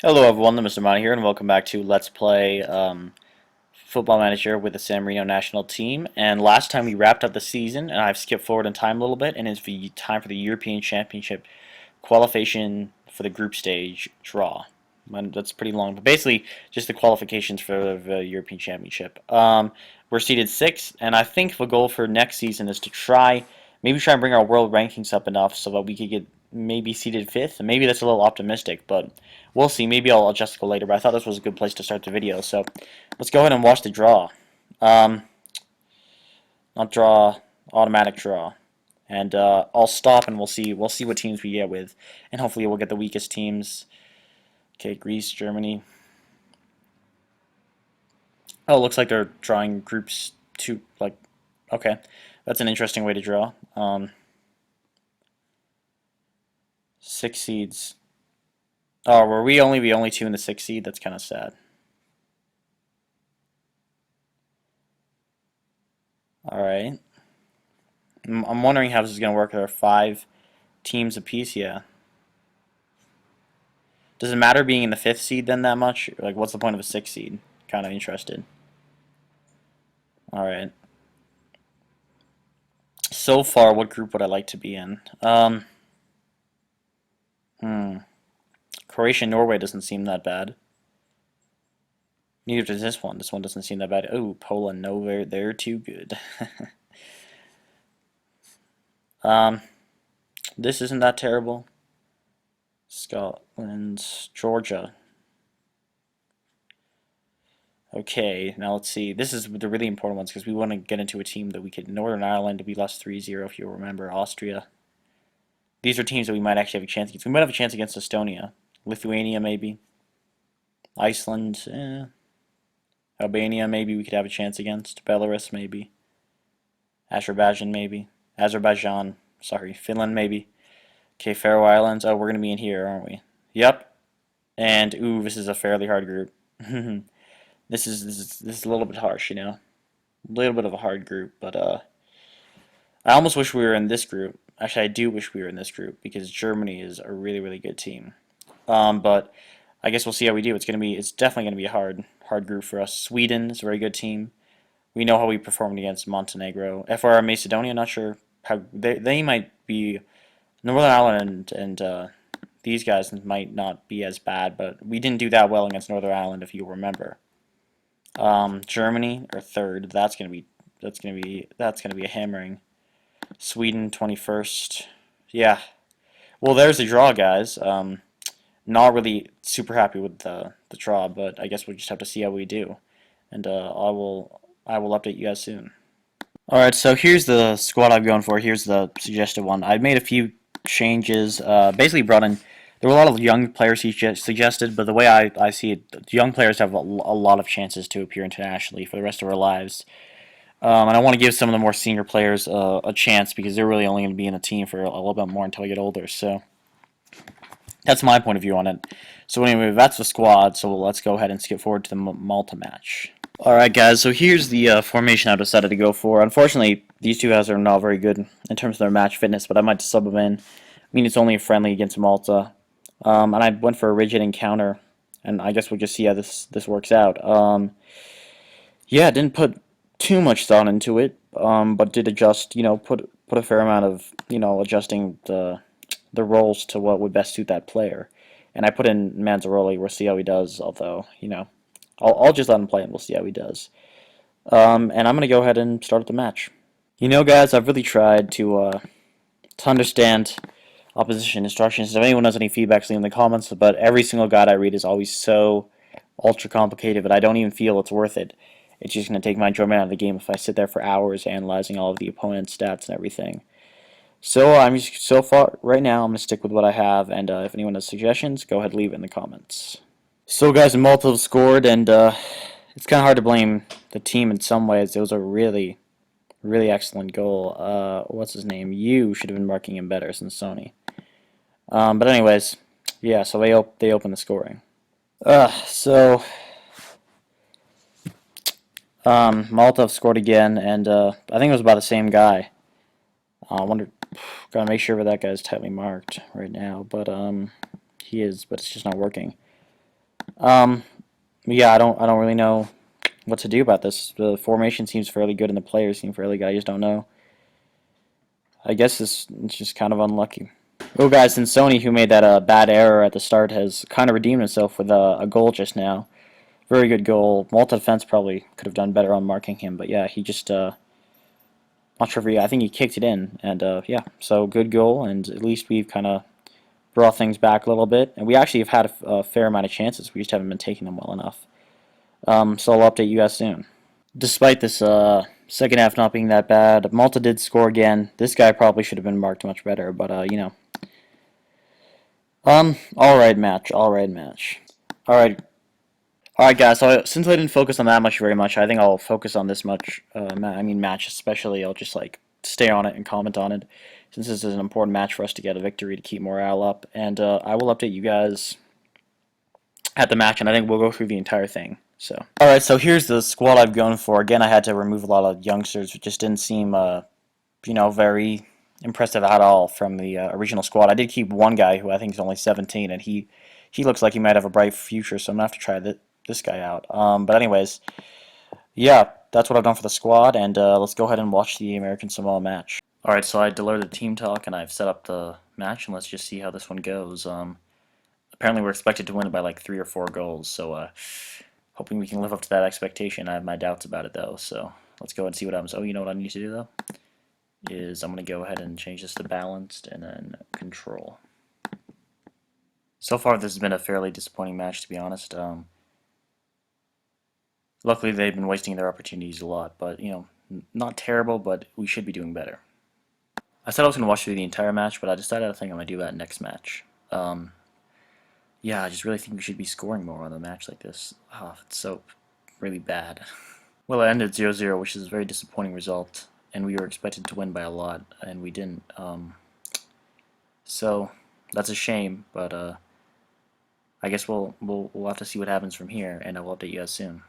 Hello everyone, Mr. Monty here, and welcome back to Let's Play Football Manager with the San Marino national team. And last time we wrapped up the season, and I've skipped forward in time a little bit, and it's the time for the European Championship qualification for the group stage draw. And that's pretty long, but basically just the qualifications for the European Championship. We're seeded 6th, and I think the goal for next season is to maybe try and bring our world rankings up enough so that we could get maybe seeded 5th. Maybe that's a little optimistic, but we'll see. Maybe I'll adjust it later, but I thought this was a good place to start the video. So let's go ahead and watch the draw. Um, Not draw, automatic draw. And I'll stop and we'll see what teams we get with. And hopefully we'll get the weakest teams. Okay, Greece, Germany. Oh, it looks like they're drawing groups two, like, okay. That's an interesting way to draw. 6 seeds. Oh, were we only the only two in the 6 seed? That's kind of sad. Alright. I'm wondering how this is going to work. There are 5 teams apiece, yeah. Does it matter being in the 5th seed then that much? Like, what's the point of a 6th seed? Kind of interested. Alright. So far, what group would I like to be in? Croatia and Norway doesn't seem that bad. Neither does this one. This one doesn't seem that bad. Oh, Poland, no, they're too good. This isn't that terrible. Scotland, Georgia. Okay, now let's see. This is the really important ones because we want to get into a team that we could. Northern Ireland to be less 3-0 if you'll remember. Austria. These are teams that we might actually have a chance against. We might have a chance against Estonia. Lithuania, maybe. Iceland, Albania, maybe we could have a chance against. Belarus, maybe. Azerbaijan, maybe. Sorry. Finland, maybe. Okay, Faroe Islands. Oh, we're going to be in here, aren't we? Yep. And, ooh, this is a fairly hard group. This is a little bit harsh, you know. A little bit of a hard group, but I almost wish we were in this group. Actually, I do wish we were in this group because Germany is a really, really good team. But I guess we'll see how we do. It's definitely gonna be a hard group for us. Sweden is a very good team. We know how we performed against Montenegro. FR Macedonia, not sure how they might be. Northern Ireland and these guys might not be as bad, but we didn't do that well against Northern Ireland, if you remember. Germany or third. That's gonna be a hammering. Sweden 21st. Yeah. Well, there's the draw, guys. Not really super happy with the draw, but I guess we'll just have to see how we do. And I will update you guys soon. Alright, so here's the squad I'm going for. Here's the suggested one. I've made a few changes. Basically brought in. There were a lot of young players he suggested, but the way I see it, young players have a lot of chances to appear internationally for the rest of our lives. And I want to give some of the more senior players a chance because they're really only going to be in the team for a little bit more until they get older. So that's my point of view on it. So anyway, that's the squad. So let's go ahead and skip forward to the Malta match. Alright guys, so here's the formation I decided to go for. Unfortunately, these two guys are not very good in terms of their match fitness, but I might sub them in. I mean, it's only a friendly against Malta. And I went for a rigid encounter, and I guess we'll just see how this works out. Yeah, didn't put too much thought into it, but did adjust, put a fair amount of, adjusting the roles to what would best suit that player. And I put in Manzaroli. We'll see how he does, although, I'll just let him play and we'll see how he does. And I'm going to go ahead and start the match. Guys, I've really tried to understand opposition instructions. If anyone has any feedback, leave in the comments. But every single guide I read is always so ultra complicated that I don't even feel it's worth it. It's just going to take my enjoyment out of the game if I sit there for hours analyzing all of the opponent's stats and everything. So so far right now I'm going to stick with what I have, and if anyone has suggestions, go ahead and leave it in the comments. So guys, Malta have scored, and it's kind of hard to blame the team in some ways. It was a really, really excellent goal. What's his name? You should have been marking him better since Sony. But anyways, yeah, so they open the scoring. Malta have scored again, and I think it was about the same guy. I wonder, gotta make sure that guy's tightly marked right now, but he is, but it's just not working. Um, yeah, I don't really know what to do about this. The formation seems fairly good and the players seem fairly good. I just don't know. I guess it's just kind of unlucky. Oh, guys, and Sony, who made that bad error at the start, has kind of redeemed himself with a goal just now. Very good goal. Malta defense probably could have done better on marking him, but yeah, he just not sure if I think he kicked it in, and yeah, so good goal, and at least we've kind of brought things back a little bit, and we actually have had a fair amount of chances. We just haven't been taking them well enough. So I'll update you guys soon. Despite this second half not being that bad, Malta did score again. This guy probably should have been marked much better, but you know. All right, match. All right, match. All right, all right, guys. So since I didn't focus on that much very much, I think I'll focus on this much. I mean, match especially. I'll just like stay on it and comment on it, since this is an important match for us to get a victory to keep morale up. And I will update you guys at the match, and I think we'll go through the entire thing. So, all right. So here's the squad I've gone for. Again, I had to remove a lot of youngsters, which just didn't seem, you know, very impressive at all from the original squad. I did keep one guy who I think is only 17, and he looks like he might have a bright future. So I'm gonna have to try this guy out. But anyways, yeah, that's what I've done for the squad, and let's go ahead and watch the American Samoa match. All right, so I delivered the team talk, and I've set up the match, and let's just see how this one goes. Apparently, we're expected to win by like 3 or 4 goals, so hoping we can live up to that expectation. I have my doubts about it though, so let's go ahead and see what happens. Oh, you know what I need to do though? Is I'm going to go ahead and change this to balanced and then control. So far, this has been a fairly disappointing match, to be honest. Luckily, they've been wasting their opportunities a lot, but you know, not terrible, but we should be doing better. I said I was going to watch through the entire match, but I decided I think I'm going to do that next match. Yeah, I just really think we should be scoring more on a match like this. Oh, it's so really bad. Well, it ended 0-0, which is a very disappointing result, and we were expected to win by a lot, and we didn't. So that's a shame, but I guess we'll have to see what happens from here, and I will update you guys soon.